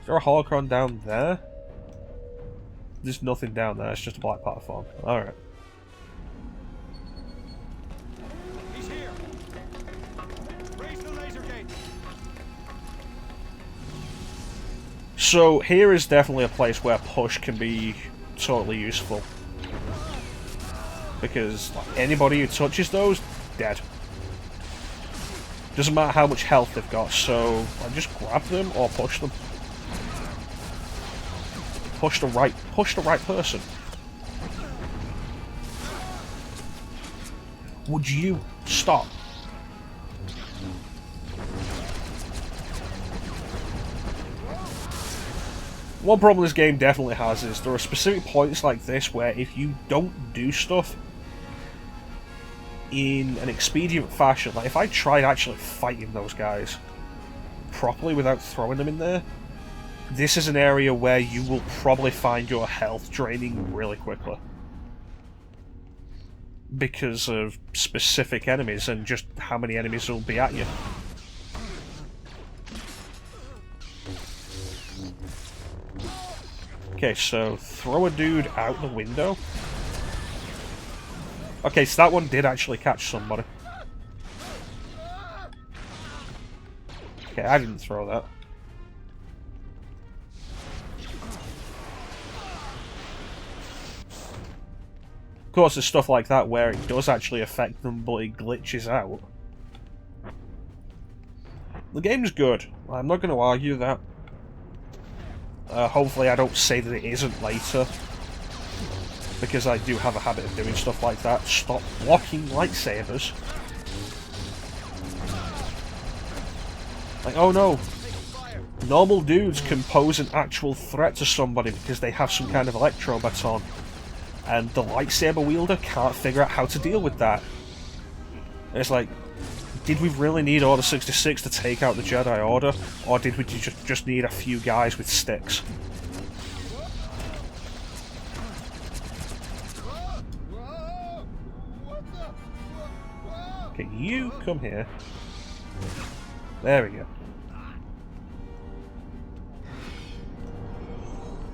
there a holocron down there? There's nothing down there, it's just a black platform. Alright. He's here. Raise the laser gate. So here is definitely a place where push can be totally useful. Because like, anybody who touches those, dead. Doesn't matter how much health they've got, so I just grab them or push them. Push the right person. Would you stop? One problem this game definitely has is there are specific points like this where if you don't do stuff in an expedient fashion, like if I tried actually fighting those guys properly without throwing them in there, this is an area where you will probably find your health draining really quickly. Because of specific enemies and just how many enemies will be at you. Okay, so throw a dude out the window. Okay, so that one did actually catch somebody. Okay, I didn't throw that. Of course, there's stuff like that where it does actually affect them, but it glitches out. The game's good. I'm not going to argue that. Hopefully I don't say that it isn't later. Because I do have a habit of doing stuff like that. Stop blocking lightsabers. Like, oh no. Normal dudes can pose an actual threat to somebody because they have some kind of electro baton. And the lightsaber wielder can't figure out how to deal with that. And it's like, did we really need Order 66 to take out the Jedi Order? Or did we just need a few guys with sticks? Okay, you come here. There we go.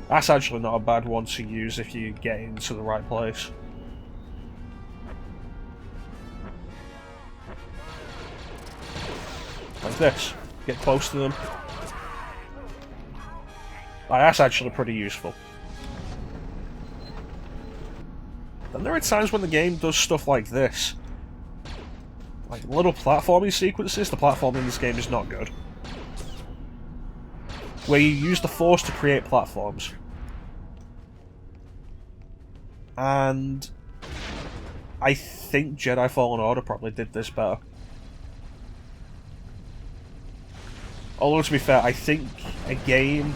That's actually not a bad one to use if you get into the right place. Like this. Get close to them. That's actually pretty useful. And there are times when the game does stuff like this. Like little platforming sequences. The platforming in this game is not good. Where you use the Force to create platforms. And I think Jedi Fallen Order probably did this better. Although, to be fair, I think a game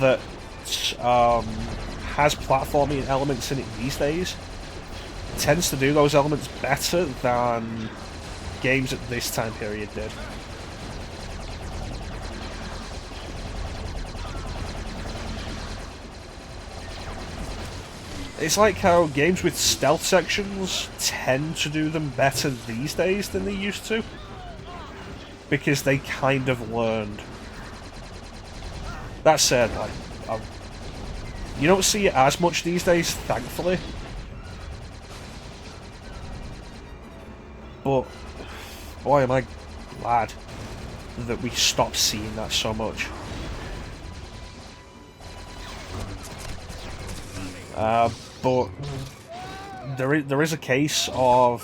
that has platforming elements in it these days tends to do those elements better than games at this time period did. It's like how games with stealth sections tend to do them better these days than they used to. Because they kind of learned. That said, like, you don't see it as much these days, thankfully. But, boy am I glad that we stopped seeing that so much. But there is a case of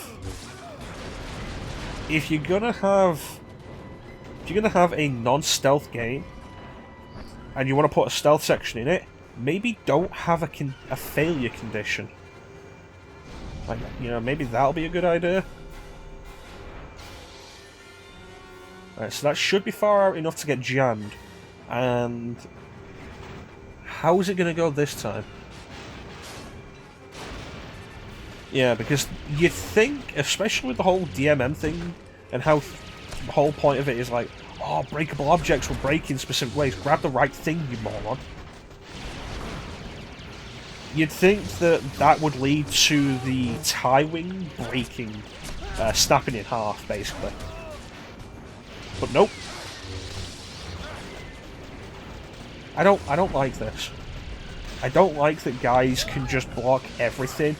if you're gonna have a non-stealth game and you want to put a stealth section in it, maybe don't have a failure condition. Like, you know, maybe that'll be a good idea. Alright, so that should be far out enough to get jammed. And how is it gonna go this time? Yeah, because you'd think, especially with the whole DMM thing, and how the whole point of it is like, oh, breakable objects will break in specific ways, grab the right thing, you moron. You'd think that that would lead to the TIE wing breaking, snapping in half, basically. But nope. I don't like this. I don't like that guys can just block everything,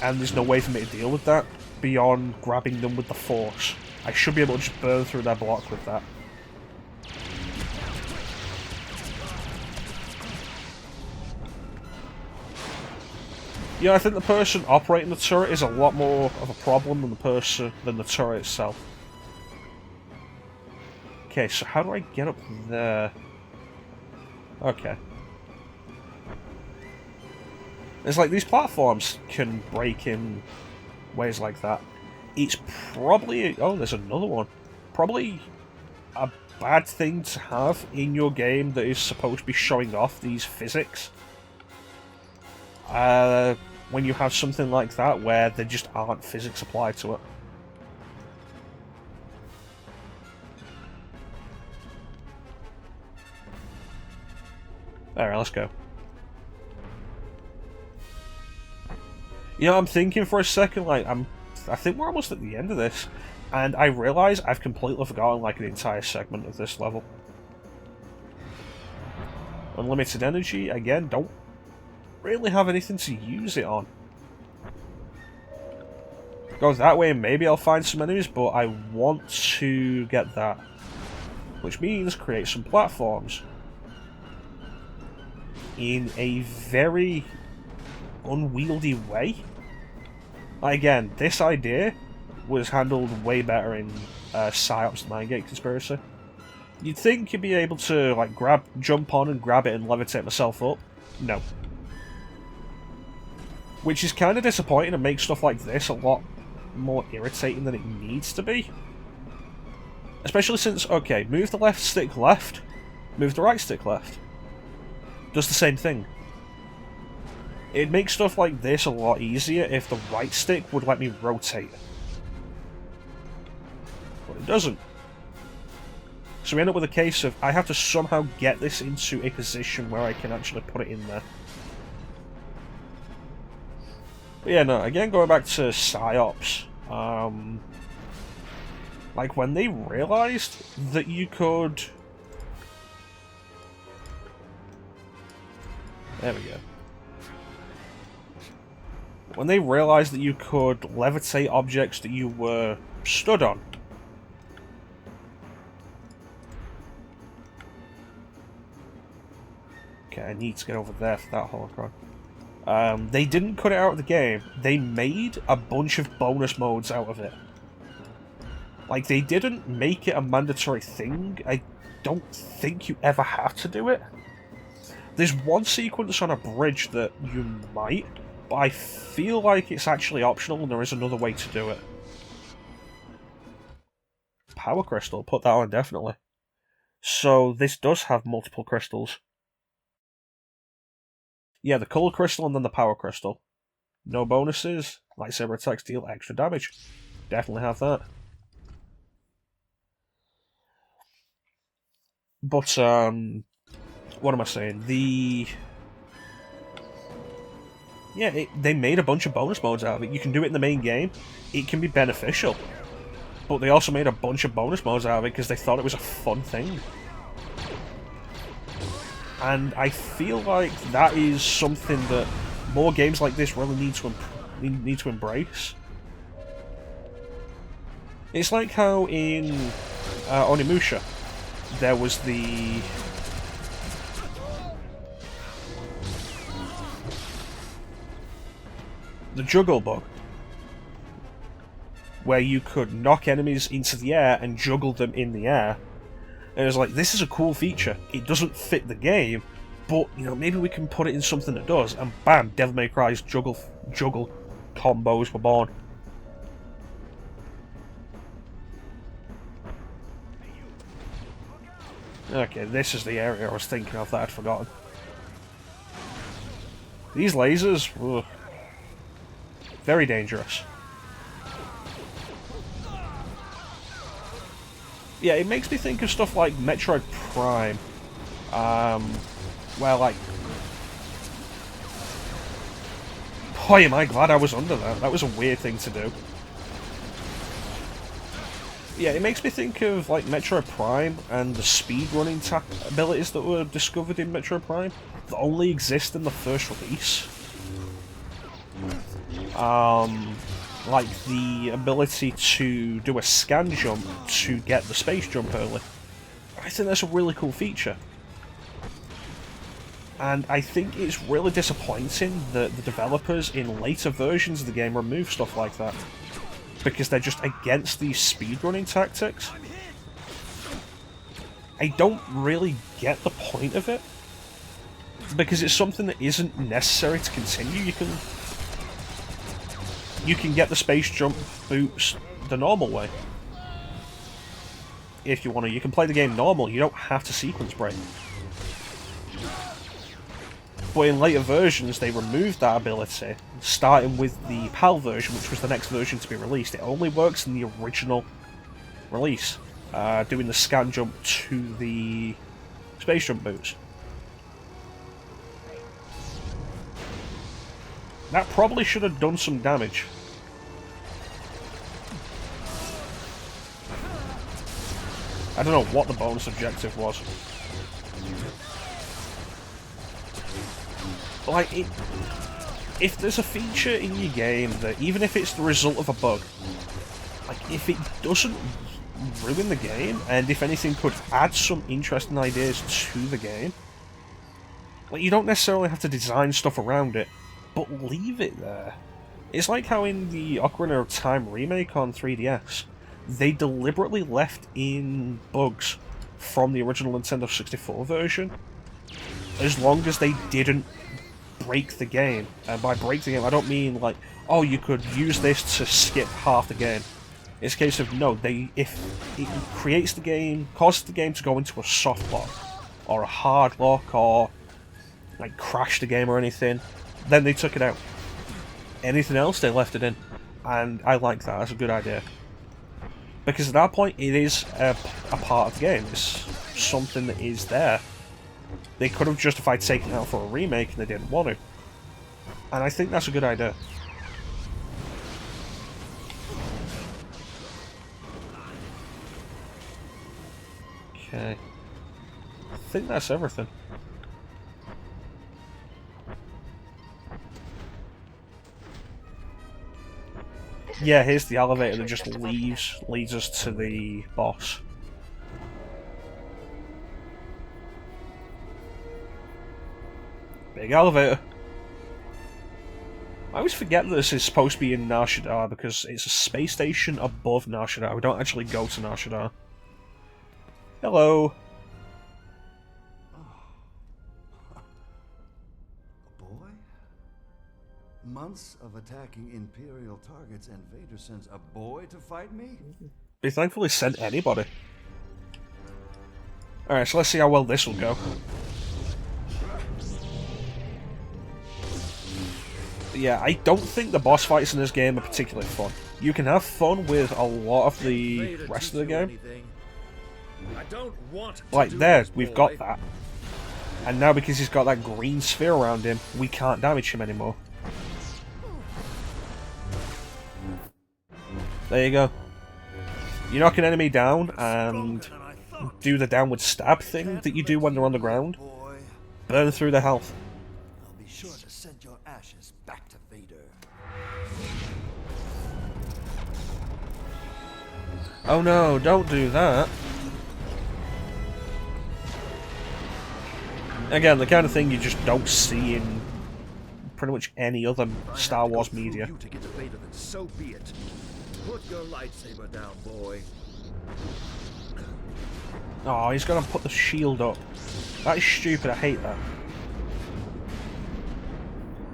and there's no way for me to deal with that beyond grabbing them with the force. I should be able to just burn through their block with that. Yeah, I think the person operating the turret is a lot more of a problem than the turret itself. Okay, so how do I get up there? Okay. It's like these platforms can break in ways like that. It's probably... Oh, there's another one. Probably a bad thing to have in your game that is supposed to be showing off these physics. When you have something like that where there just aren't physics applied to it. Alright, let's go. You know, I'm thinking for a second, like, I think we're almost at the end of this, and I realise I've completely forgotten, like, an entire segment of this level. Unlimited energy, again, don't really have anything to use it on. Go that way and maybe I'll find some enemies, but I want to get that. Which means create some platforms. In a very unwieldy way. Again, this idea was handled way better in PsyOps 9-Gate Conspiracy. You'd think you'd be able to like jump on and grab it and levitate myself up. No. Which is kind of disappointing and makes stuff like this a lot more irritating than it needs to be. Especially since, okay, move the left stick left, move the right stick left. Does the same thing. It'd make stuff like this a lot easier if the right stick would let me rotate. But it doesn't. So we end up with a case of I have to somehow get this into a position where I can actually put it in there. But yeah, no, again, going back to PsyOps, like when they realised that you could... There we go. When they realised that you could levitate objects that you were stood on. Okay, I need to get over there for that holocron. They didn't cut it out of the game. They made a bunch of bonus modes out of it. Like, they didn't make it a mandatory thing. I don't think you ever have to do it. There's one sequence on a bridge that you might, but I feel like it's actually optional and there is another way to do it. Power crystal, put that on definitely. So this does have multiple crystals. Yeah, the color crystal and then the power crystal. No bonuses, lightsaber attacks deal extra damage. Definitely have that. But, what am I saying? Yeah, they made a bunch of bonus modes out of it. You can do it in the main game. It can be beneficial. But they also made a bunch of bonus modes out of it because they thought it was a fun thing. And I feel like that is something that more games like this really need to embrace. It's like how in Onimusha there was the juggle bug, where you could knock enemies into the air and juggle them in the air. And it was like, this is a cool feature. It doesn't fit the game, but you know, maybe we can put it in something that does. And bam, Devil May Cry's juggle combos were born. Okay, this is the area I was thinking of that I'd forgotten. These lasers, ugh, very dangerous. Yeah, it makes me think of stuff like Metroid Prime, where like, boy am I glad I was under that. That was a weird thing to do. Yeah, it makes me think of like Metro Prime and the speedrunning abilities that were discovered in Metro Prime that only exist in the first release. Like the ability to do a scan jump to get the space jump early. I think that's a really cool feature. And I think it's really disappointing that the developers in later versions of the game remove stuff like that. Because they're just against these speedrunning tactics. I don't really get the point of it. Because it's something that isn't necessary to continue. You can get the space jump boots the normal way. If you want to. You can play the game normal, you don't have to sequence break. But in later versions, they removed that ability, starting with the PAL version, which was the next version to be released. It only works in the original release, doing the scan jump to the space jump boots. That probably should have done some damage. I don't know what the bonus objective was. Like, if there's a feature in your game that, even if it's the result of a bug, like, if it doesn't ruin the game, and if anything could add some interesting ideas to the game, like, you don't necessarily have to design stuff around it, but leave it there. It's like how in the Ocarina of Time remake on 3DS, they deliberately left in bugs from the original Nintendo 64 version, as long as they didn't break the game. And by break the game, I don't mean like, oh, you could use this to skip half the game. It's a case of, no, if it creates the game, causes the game to go into a soft lock, or a hard lock, or like crash the game or anything, then they took it out. Anything else, they left it in. And I like that, that's a good idea. Because at that point, it is a part of the game, it's something that is there. They could have justified taking it out for a remake, and they didn't want to. And I think that's a good idea. Okay. I think that's everything. Yeah, here's the elevator that just leads us to the boss. Big elevator. I always forget that this is supposed to be in Nar Shaddaa because it's a space station above Nar Shaddaa. We don't actually go to Nar Shaddaa. Hello. A boy? Months of attacking Imperial targets and Vader sends a boy to fight me? He thankfully sent anybody. Alright, so let's see how well this will go. Yeah, I don't think the boss fights in this game are particularly fun. You can have fun with a lot of the rest of the game. Like there, we've got that. And now because he's got that green sphere around him, we can't damage him anymore. There you go. You knock an enemy down and do the downward stab thing that you do when they're on the ground. Burn through their health. I'll be sure to send your ashes back to Vader. Oh no, don't do that. Again, the kind of thing you just don't see in pretty much any other Star Wars media. You to get to Vader, then so be it. Put your lightsaber down, boy. Oh, he's gonna put the shield up. That is stupid, I hate that.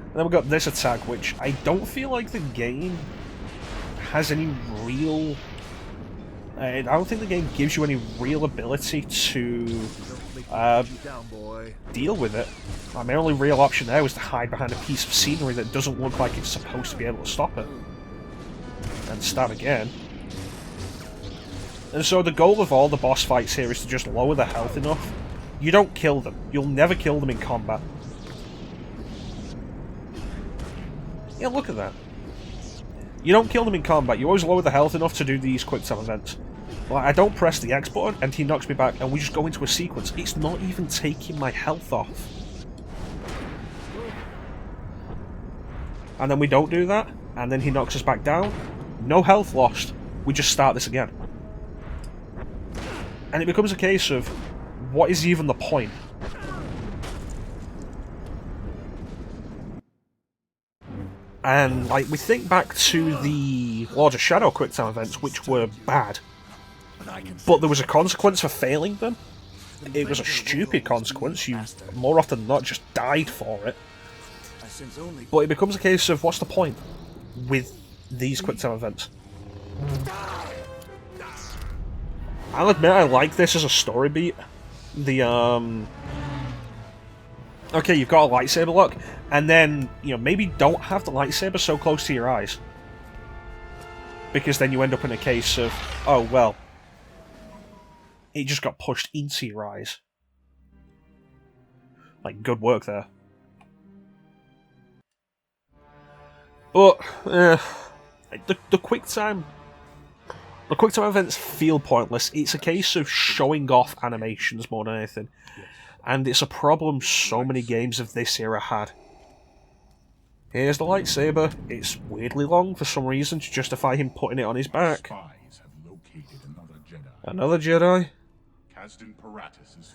And then we've got this attack, which I don't feel like the game has any real... I don't think the game gives you any real ability to deal with it. My only real option there was to hide behind a piece of scenery that doesn't look like it's supposed to be able to stop it. And stab again. And so the goal of all the boss fights here is to just lower the health enough. You don't kill them. You'll never kill them in combat. Yeah, look at that. You don't kill them in combat. You always lower the health enough to do these quick time events. Like, I don't press the X button and he knocks me back and we just go into a sequence. It's not even taking my health off. And then we don't do that, and then he knocks us back down. No health lost. We just start this again. And it becomes a case of, what is even the point? And, like, we think back to the Lords of Shadow QuickTime events, which were bad. But there was a consequence for failing them. It was a stupid consequence. You, more often than not, just died for it. But it becomes a case of, what's the point with these QuickTime events? I'll admit I like this as a story beat. Okay, you've got a lightsaber lock, and then, you know, maybe don't have the lightsaber so close to your eyes. Because then you end up in a case of, oh, well, it just got pushed into your eyes. Like, good work there. But, the QuickTime events feel pointless. It's a case of showing off animations more than anything. And it's a problem so many games of this era had. Here's the lightsaber. It's weirdly long for some reason to justify him putting it on his back. Another Jedi?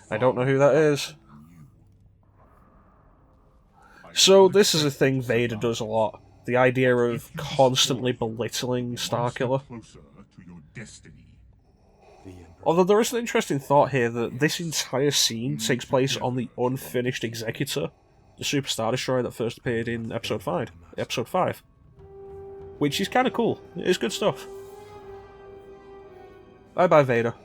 I don't know who that is. So this is a thing Vader does a lot. The idea of constantly belittling Starkiller. Although there is an interesting thought here that this entire scene takes place on the unfinished Executor, the Super Star Destroyer that first appeared in Episode 5. Which is kind of cool. It's good stuff. Bye bye, Vader.